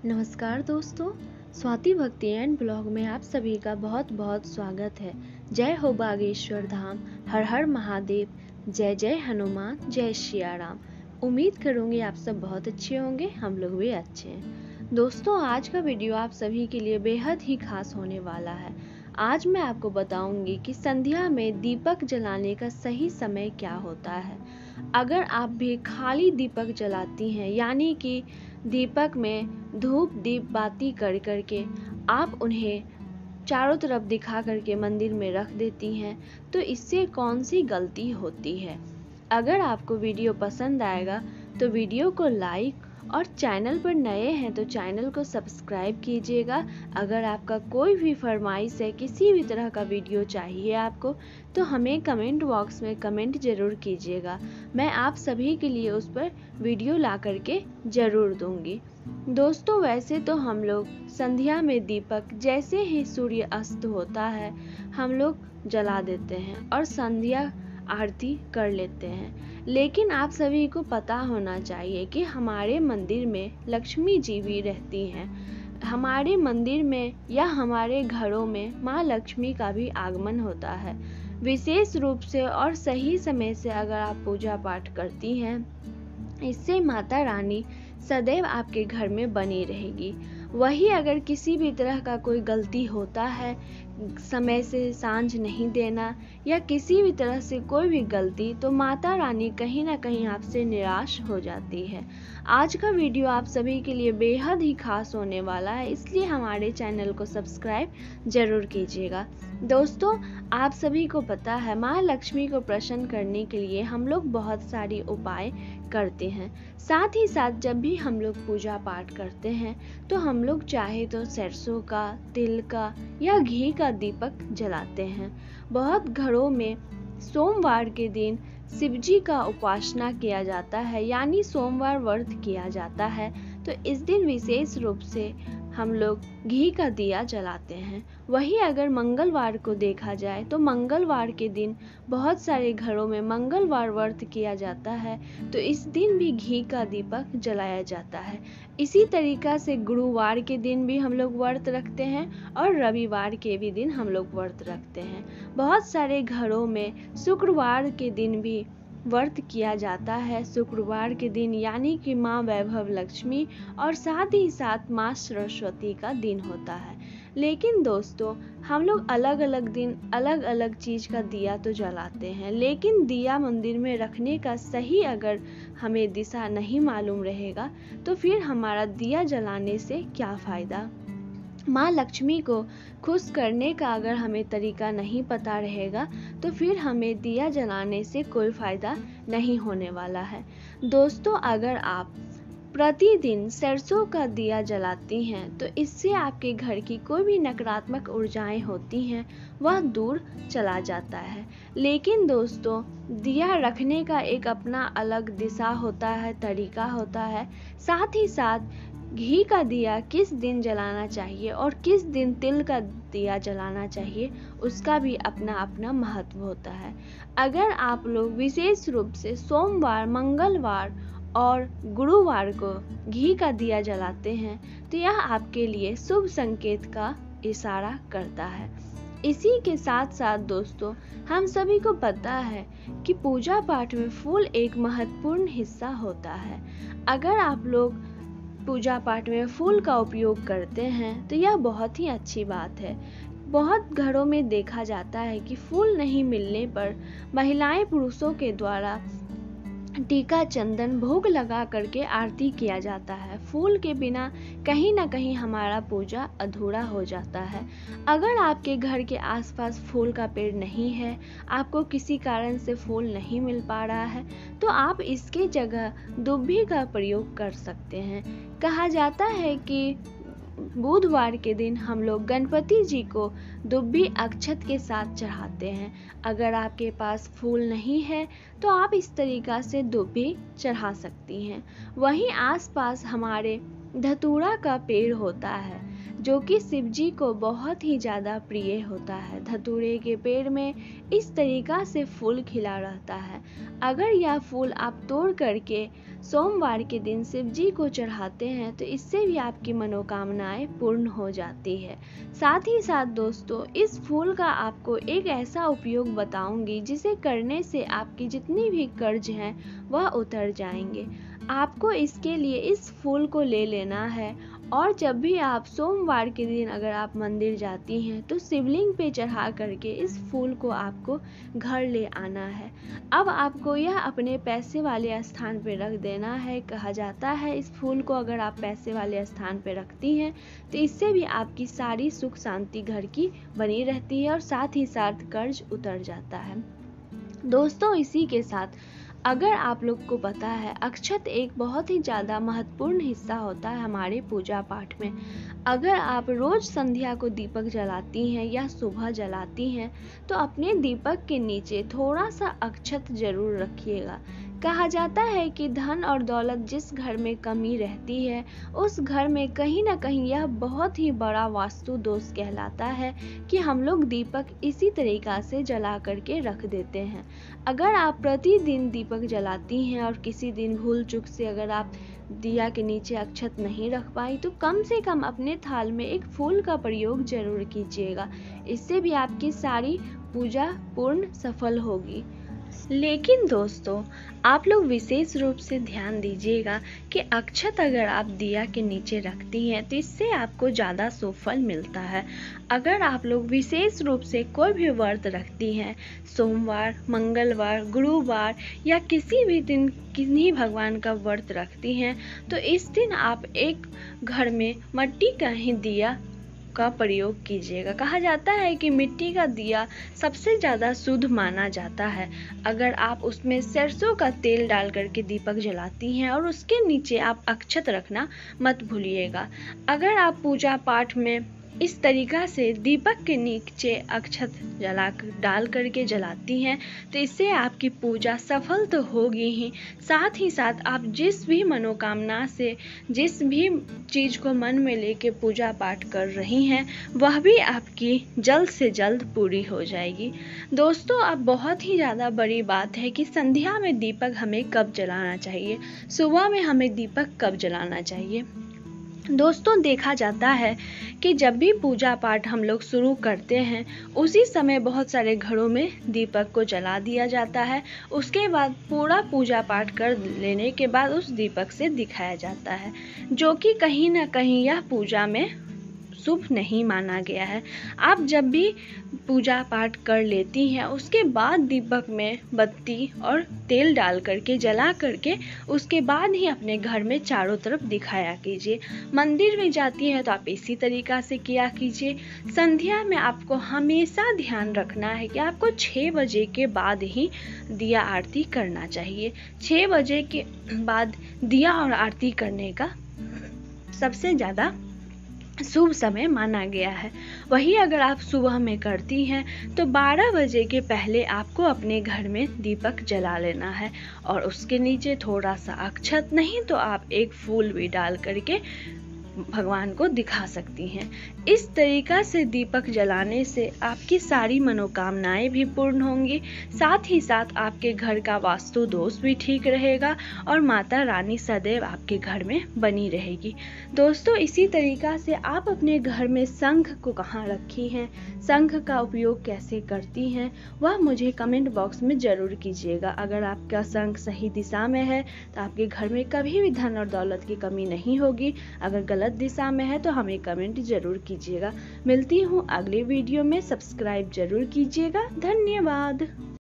नमस्कार दोस्तों, स्वाति भक्ति एंड ब्लॉग में आप सभी का बहुत बहुत स्वागत है। जय हो बागेश्वर धाम, हर हर महादेव, जय जय हनुमान, जय सिया राम। उम्मीद करूँगी आप सब बहुत अच्छे होंगे, हम लोग भी अच्छे हैं। दोस्तों, आज का वीडियो आप सभी के लिए बेहद ही खास होने वाला है। आज मैं आपको बताऊंगी कि संध्या में दीपक जलाने का सही समय क्या होता है। अगर आप भी खाली दीपक जलाती हैं, यानी कि दीपक में धूप दीप बाती कर करके आप उन्हें चारों तरफ दिखा करके मंदिर में रख देती हैं, तो इससे कौन सी गलती होती है। अगर आपको वीडियो पसंद आएगा तो वीडियो को लाइक और चैनल पर नए हैं तो चैनल को सब्सक्राइब कीजिएगा। अगर आपका कोई भी फरमाइश है, किसी भी तरह का वीडियो चाहिए आपको, तो हमें कमेंट बॉक्स में कमेंट ज़रूर कीजिएगा। मैं आप सभी के लिए उस पर वीडियो ला करके ज़रूर दूंगी। दोस्तों, वैसे तो हम लोग संध्या में दीपक जैसे ही सूर्य अस्त होता है हम लोग जला देते हैं और संध्या आरती कर लेते हैं। लेकिन आप सभी को पता होना चाहिए कि हमारे मंदिर में लक्ष्मी जी भी रहती हैं। हमारे मंदिर में या हमारे घरों में माँ लक्ष्मी का भी आगमन होता है। विशेष रूप से और सही समय से अगर आप पूजा पाठ करती हैं, इससे माता रानी सदैव आपके घर में बनी रहेगी। वही अगर किसी भी तरह का कोई गलती होता है, समय से सांझ नहीं देना या किसी भी तरह से कोई भी गलती, तो माता रानी कहीं ना कहीं आपसे निराश हो जाती है। आज का वीडियो आप सभी के लिए बेहद ही खास होने वाला है, इसलिए हमारे चैनल को सब्सक्राइब जरूर कीजिएगा। दोस्तों, आप सभी को पता है माँ लक्ष्मी को प्रसन्न करने के लिए हम लोग बहुत सारी उपाय करते हैं। साथ ही साथ जब भी हम लोग पूजा पाठ करते हैं तो हम लोग चाहे तो सरसों का, तिल का या घी का दीपक जलाते हैं। बहुत घरों में सोमवार के दिन शिव जी का उपासना किया जाता है, यानी सोमवार व्रत किया जाता है, तो इस दिन विशेष रूप से हम लोग घी का दिया जलाते हैं। वही अगर मंगलवार को देखा जाए तो मंगलवार के दिन बहुत सारे घरों में मंगलवार व्रत किया जाता है, तो इस दिन भी घी का दीपक जलाया जाता है। इसी तरीका से गुरुवार के दिन भी हम लोग व्रत रखते हैं और रविवार के भी दिन हम लोग व्रत रखते हैं। बहुत सारे घरों में शुक्रवार के दिन भी व्रत किया जाता है। शुक्रवार के दिन यानी कि माँ वैभव लक्ष्मी और साथ ही साथ माँ सरस्वती का दिन होता है। लेकिन दोस्तों, हम लोग अलग अलग दिन अलग अलग चीज़ का दिया तो जलाते हैं, लेकिन दिया मंदिर में रखने का सही अगर हमें दिशा नहीं मालूम रहेगा तो फिर हमारा दिया जलाने से क्या फ़ायदा। माँ लक्ष्मी को खुश करने का अगर हमें तरीका नहीं पता रहेगा तो फिर हमें दिया जलाने से कोई फ़ायदा नहीं होने वाला है। दोस्तों, अगर आप प्रतिदिन सरसों का दिया जलाती हैं तो इससे आपके घर की कोई भी नकारात्मक ऊर्जाएं होती हैं वह दूर चला जाता है। लेकिन दोस्तों, दिया रखने का एक अपना अलग दिशा होता है, तरीका होता है। साथ ही साथ घी का दिया किस दिन जलाना चाहिए और किस दिन तिल का दिया जलाना चाहिए, उसका भी अपना अपना महत्व होता है। अगर आप लोग विशेष रूप से सोमवार, मंगलवार और गुरुवार को घी का दिया जलाते हैं तो यह आपके लिए शुभ संकेत का इशारा करता है। इसी के साथ साथ दोस्तों, हम सभी को पता है कि पूजा पाठ में फूल एक महत्वपूर्ण हिस्सा होता है। अगर आप लोग पूजा पाठ में फूल का उपयोग करते हैं तो यह बहुत ही अच्छी बात है। बहुत घरों में देखा जाता है कि फूल नहीं मिलने पर महिलाएं पुरुषों के द्वारा टीका चंदन भोग लगा करके आरती किया जाता है। फूल के बिना कहीं ना कहीं हमारा पूजा अधूरा हो जाता है। अगर आपके घर के आसपास फूल का पेड़ नहीं है, आपको किसी कारण से फूल नहीं मिल पा रहा है, तो आप इसके जगह दुब्बी का प्रयोग कर सकते हैं। कहा जाता है कि बुधवार के दिन हम लोग गणपति जी को दुब्बी अक्षत के साथ चढ़ाते हैं। अगर आपके पास फूल नहीं है तो आप इस तरीका से दुब्बी चढ़ा सकती हैं। वहीं आसपास हमारे धतूरा का पेड़ होता है, जो कि शिव जी को बहुत ही ज़्यादा प्रिय होता है। धतूरे के पेड़ में इस तरीक़ा से फूल खिला रहता है। अगर यह फूल आप तोड़ करके सोमवार के दिन शिव जी को चढ़ाते हैं तो इससे भी आपकी मनोकामनाएं पूर्ण हो जाती है। साथ ही साथ दोस्तों, इस फूल का आपको एक ऐसा उपयोग बताऊंगी जिसे करने से आपकी जितनी भी कर्ज हैं वह उतर जाएंगे। आपको इसके लिए इस फूल को ले लेना है और जब भी आप सोमवार के दिन अगर आप मंदिर जाती हैं तो शिवलिंग पे चढ़ा करके इस फूल को आपको घर ले आना है। अब आपको यह अपने पैसे वाले स्थान पे रख देना है। कहा जाता है इस फूल को अगर आप पैसे वाले स्थान पे रखती हैं तो इससे भी आपकी सारी सुख शांति घर की बनी रहती है और साथ ही साथ कर्ज उतर जाता है। दोस्तों, इसी के साथ अगर आप लोग को पता है, अक्षत एक बहुत ही ज़्यादा महत्वपूर्ण हिस्सा होता है हमारे पूजा पाठ में। अगर आप रोज़ संध्या को दीपक जलाती हैं या सुबह जलाती हैं तो अपने दीपक के नीचे थोड़ा सा अक्षत जरूर रखिएगा। कहा जाता है कि धन और दौलत जिस घर में कमी रहती है उस घर में कहीं ना कहीं यह बहुत ही बड़ा वास्तु दोष कहलाता है कि हम लोग दीपक इसी तरीक़ा से जला करके रख देते हैं। अगर आप प्रतिदिन दीपक जलाती हैं और किसी दिन भूल चूक से अगर आप दिया के नीचे अक्षत नहीं रख पाई तो कम से कम अपने थाल में एक फूल का प्रयोग जरूर कीजिएगा। इससे भी आपकी सारी पूजा पूर्ण सफल होगी। लेकिन दोस्तों, आप लोग विशेष रूप से ध्यान दीजिएगा कि अक्षत अगर आप दिया के नीचे रखती हैं तो इससे आपको ज़्यादा शुभ फल मिलता है। अगर आप लोग विशेष रूप से कोई भी व्रत रखती हैं, सोमवार, मंगलवार, गुरुवार या किसी भी दिन किन्हीं भगवान का व्रत रखती हैं तो इस दिन आप एक घर में मिट्टी का ही दिया का प्रयोग कीजिएगा। कहा जाता है कि मिट्टी का दिया सबसे ज़्यादा शुद्ध माना जाता है। अगर आप उसमें सरसों का तेल डाल करके दीपक जलाती हैं और उसके नीचे आप अक्षत रखना मत भूलिएगा। अगर आप पूजा पाठ में इस तरीक़ा से दीपक के नीचे अक्षत डाल करके जलाती हैं तो इससे आपकी पूजा सफल तो होगी ही, साथ ही साथ आप जिस भी मनोकामना से जिस भी चीज़ को मन में लेके पूजा पाठ कर रही हैं वह भी आपकी जल्द से जल्द पूरी हो जाएगी। दोस्तों, अब बहुत ही ज़्यादा बड़ी बात है कि संध्या में दीपक हमें कब जलाना चाहिए, सुबह में हमें दीपक कब जलाना चाहिए। दोस्तों, देखा जाता है कि जब भी पूजा पाठ हम लोग शुरू करते हैं उसी समय बहुत सारे घरों में दीपक को जला दिया जाता है। उसके बाद पूरा पूजा पाठ कर लेने के बाद उस दीपक से दिखाया जाता है, जो कि कहीं ना कहीं यह पूजा में शुभ नहीं माना गया है। आप जब भी पूजा पाठ कर लेती हैं उसके बाद दीपक में बत्ती और तेल डाल करके जला करके उसके बाद ही अपने घर में चारों तरफ दिखाया कीजिए। मंदिर में जाती हैं तो आप इसी तरीक़ा से किया कीजिए। संध्या में आपको हमेशा ध्यान रखना है कि आपको 6 बजे के बाद ही दिया आरती करना चाहिए। 6 बजे के बाद दिया और आरती करने का सबसे ज़्यादा शुभ समय माना गया है। वही अगर आप सुबह में करती हैं तो 12 बजे के पहले आपको अपने घर में दीपक जला लेना है और उसके नीचे थोड़ा सा अक्षत, नहीं तो आप एक फूल भी डाल करके भगवान को दिखा सकती हैं। इस तरीक़ा से दीपक जलाने से आपकी सारी मनोकामनाएं भी पूर्ण होंगी, साथ ही साथ आपके घर का वास्तु दोष भी ठीक रहेगा और माता रानी सदैव आपके घर में बनी रहेगी। दोस्तों, इसी तरीक़ा से आप अपने घर में शंख को कहाँ रखी हैं, शंख का उपयोग कैसे करती हैं, वह मुझे कमेंट बॉक्स में ज़रूर कीजिएगा। अगर आपका शंख सही दिशा में है तो आपके घर में कभी भी धन और दौलत की कमी नहीं होगी। अगर गलत दिशा में है तो हमें कमेंट जरूर कीजिएगा। मिलती हूँ अगले वीडियो में, सब्सक्राइब जरूर कीजिएगा। धन्यवाद।